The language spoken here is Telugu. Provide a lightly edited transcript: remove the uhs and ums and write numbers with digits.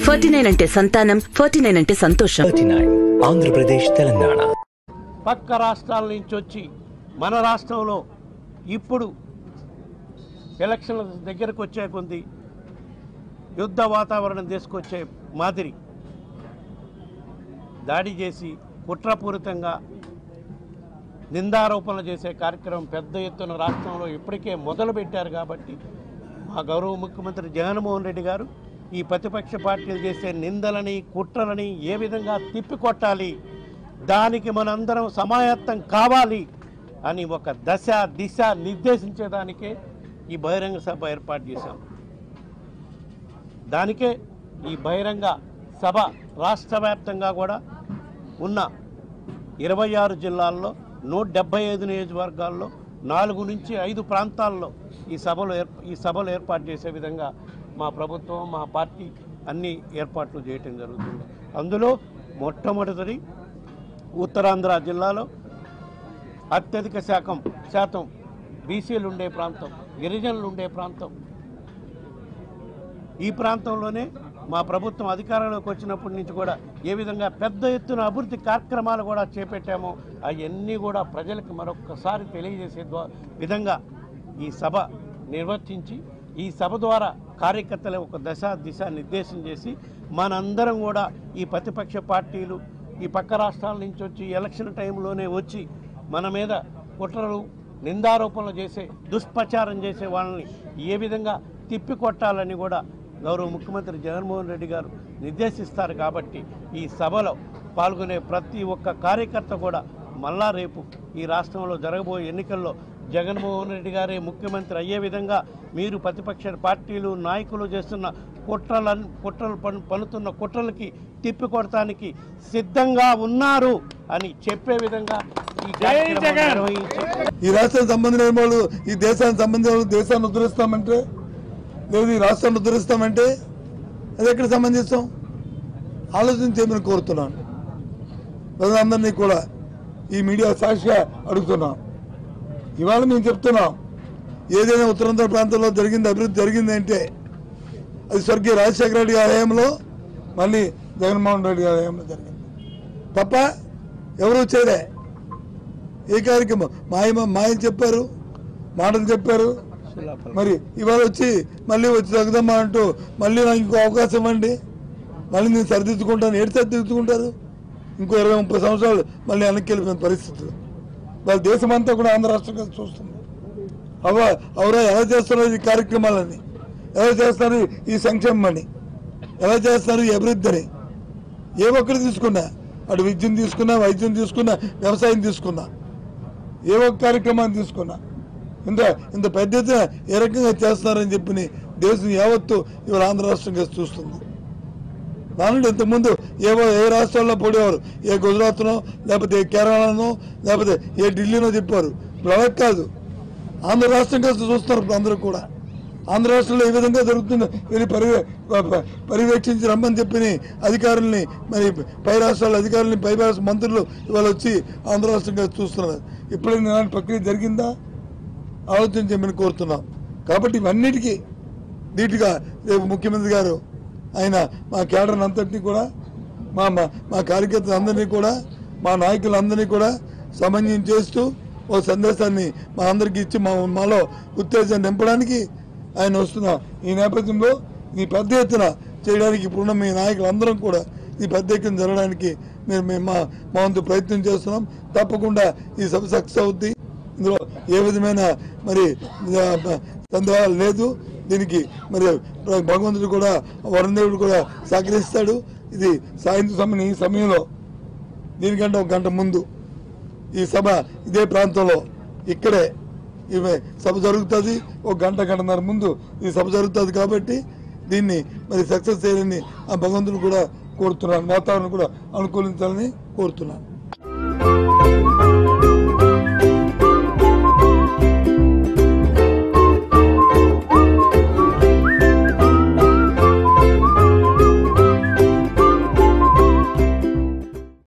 49 అంటే సంతానం, 49 అంటే సంతోషం. 49 ఆంధ్రప్రదేశ్, తెలంగాణ. పక్క రాష్ట్రాల నుంచి వచ్చి మన రాష్ట్రంలో ఇప్పుడు ఎలక్షన్ల దగ్గరకు వచ్చే కొద్ది యుద్ధ వాతావరణం తీసుకొచ్చే మాదిరి దాడి చేసి కుట్రపూరితంగా నిందారోపణలు చేసే కార్యక్రమం పెద్ద ఎత్తున రాష్ట్రంలో ఇప్పటికే మొదలుపెట్టారు. కాబట్టి మా గౌరవ ముఖ్యమంత్రి జగన్మోహన్ రెడ్డి గారు ఈ ప్రతిపక్ష పార్టీలు చేసే నిందలని కుట్రలని ఏ విధంగా తిప్పికొట్టాలి, దానికి మనందరం సమాయత్తం కావాలి అని ఒక దశ దిశ నిర్దేశించేదానికే ఈ బహిరంగ సభ ఏర్పాటు చేశాం. దానికే ఈ బహిరంగ సభ రాష్ట్ర వ్యాప్తంగా కూడా ఉన్న 26 జిల్లాల్లో 175 నియోజకవర్గాల్లో 4 నుంచి 5 ప్రాంతాల్లో ఈ సభలు ఏర్పాటు చేసే విధంగా మా ప్రభుత్వం, మా పార్టీ అన్ని ఏర్పాట్లు చేయటం జరుగుతుంది. అందులో మొట్టమొదటిది ఉత్తరాంధ్ర జిల్లాలో అత్యధిక శాతం బీసీలు ఉండే ప్రాంతం, గిరిజనులు ఉండే ప్రాంతం. ఈ ప్రాంతంలోనే మా ప్రభుత్వం అధికారంలోకి వచ్చినప్పటి నుంచి కూడా ఏ విధంగా పెద్ద ఎత్తున అభివృద్ధి కార్యక్రమాలు కూడా చేపట్టామో అవన్నీ కూడా ప్రజలకు మరొక్కసారి తెలియజేసే విధంగా ఈ సభ నిర్వర్తించి ఈ సభ ద్వారా కార్యకర్తల ఒక దశ దిశ నిర్దేశం చేసి మనందరం కూడా ఈ ప్రతిపక్ష పార్టీలు ఈ పక్క రాష్ట్రాల నుంచి వచ్చి ఎలక్షన్ టైంలోనే వచ్చి మన మీద కుట్రలు నిందారోపణలు చేసే దుష్ప్రచారం చేసే వాళ్ళని ఏ విధంగా తిప్పికొట్టాలని కూడా గౌరవ ముఖ్యమంత్రి జగన్మోహన్ రెడ్డి గారు నిర్దేశిస్తారు. కాబట్టి ఈ సభలో పాల్గొనే ప్రతి ఒక్క కార్యకర్త కూడా మళ్ళా రేపు ఈ రాష్ట్రంలో జరగబోయే ఎన్నికల్లో జగన్మోహన్ రెడ్డి గారే ముఖ్యమంత్రి అయ్యే విధంగా మీరు ప్రతిపక్ష పార్టీలు నాయకులు చేస్తున్న కుట్రలు పన్నుతున్న కుట్రలకి తిప్పికొడటానికి సిద్ధంగా ఉన్నారు అని చెప్పే విధంగా ఈ రాష్ట్రానికి సంబంధించిన వాళ్ళు ఈ దేశానికి సంబంధించిన దేశాన్ని ఉద్ధరిస్తామంటే లేదు, ఈ రాష్ట్రాన్ని ఉద్ధరిస్తామంటే అది ఎక్కడ సంబంధిస్తాం ఆలోచించేమని కోరుతున్నాను. ప్రజలందరినీ కూడా ఈ మీడియా సాక్షిగా అడుగుతున్నాం. ఇవాళ మేము చెప్తున్నాం, ఏదైనా ఉత్తరాంధ్ర ప్రాంతంలో అభివృద్ధి జరిగింది అంటే అది స్వర్గీయ రాజశేఖర రెడ్డి గారి హయాంలో, మళ్ళీ జగన్మోహన్ రెడ్డి గారి హయాంలో జరిగింది తప్ప ఎవరు వచ్చారే ఏ కార్యక్రమం మాయం చెప్పారు, మాటలు చెప్పారు. మరి ఇవాళ మళ్ళీ వచ్చి తగ్గుదమ్మా అంటూ మళ్ళీ నాకు ఇంకో అవకాశం ఇవ్వండి, మళ్ళీ నేను సరిదిద్దుకుంటాను. ఏడు సరిదిద్దుకుంటారు? ఇంకో 20-30 సంవత్సరాలు మళ్ళీ వెనక్కి వెళ్ళిపోయిన పరిస్థితులు. వాళ్ళ దేశమంతా కూడా ఆంధ్ర రాష్ట్రంగా చూస్తుంది. అవరా ఎలా చేస్తున్నారు ఈ కార్యక్రమాలని, ఎలా చేస్తున్నారు ఈ సంక్షేమాన్ని, ఎలా చేస్తున్నారు ఈ అభివృద్ధిని. ఏ ఒక్కరు తీసుకున్నా, అటు విద్యను తీసుకున్నా, వైద్యం తీసుకున్నా, వ్యవసాయం తీసుకున్నా, ఏ ఒక్క కార్యక్రమాన్ని తీసుకున్నా ఇంత పెద్ద ఎత్తున ఏ రకంగా చేస్తున్నారని చెప్పి దేశం యావత్తు ఇవాళ ఆంధ్ర రాష్ట్రంగా చూస్తుంది. దానిలో ఇంతకుముందు ఏ రాష్ట్రాల్లో పోడేవారు, ఏ గుజరాత్నో లేకపోతే ఏ కేరళనో లేకపోతే ఏ ఢిల్లీనో చెప్పారు. ఇప్పుడు అలా కాదు, ఆంధ్ర రాష్ట్రంగా చూస్తున్నారు. ఇప్పుడు అందరూ కూడా ఆంధ్ర రాష్ట్రంలో ఏ విధంగా జరుగుతుందో వీళ్ళు పర్యవేక్షించి రమ్మని చెప్పి అధికారుల్ని, మరి పై రాష్ట్రాల అధికారులని, పై రాష్ట్ర మంత్రులు ఇవాళ వచ్చి ఆంధ్ర రాష్ట్రంగా చూస్తున్నారు. ఇప్పుడైనా ఇలాంటి ప్రక్రియ జరిగిందా ఆలోచించమని కోరుతున్నాం. కాబట్టి ఇవన్నిటికీ ధీటుగా రేపు ముఖ్యమంత్రి గారు ఆయన మా కేడర్ అంతటినీ కూడా మా కార్యకర్తలందరినీ కూడా మా నాయకులందరినీ కూడా సమన్వయం చేస్తూ ఓ సందేశాన్ని మా అందరికీ ఇచ్చి మాలో ఉత్తేజాన్ని నింపడానికి ఆయన వస్తున్న ఈ నేపథ్యంలో ఈ పెద్ద ఎత్తున చేయడానికి ఇప్పుడున్న మీ నాయకులందరం కూడా ఈ పెద్ద ఎత్తున జరగడానికి మేము మా వంతు ప్రయత్నం చేస్తున్నాం. తప్పకుండా ఈ సభ సక్సెస్ అవుద్ది. ఇందులో ఏ విధమైన మరి సందేహాలు లేదు. దీనికి మరి భగవంతుడు కూడా, వరుణదేవుడు కూడా సహకరిస్తాడు. ఇది సాయంత్రం ఈ సమయంలో దీనికంటే 1 గంట ముందు ఈ సభ ఇదే ప్రాంతంలో ఇక్కడే ఈ సభ జరుగుతుంది. 1 గంటన్నర ముందు ఈ సభ జరుగుతుంది. కాబట్టి దీన్ని మరి సక్సెస్ చేయాలని ఆ భగవంతుడు కూడా కోరుతున్నాను. వాతావరణం కూడా అనుకూలించాలని కోరుతున్నాను.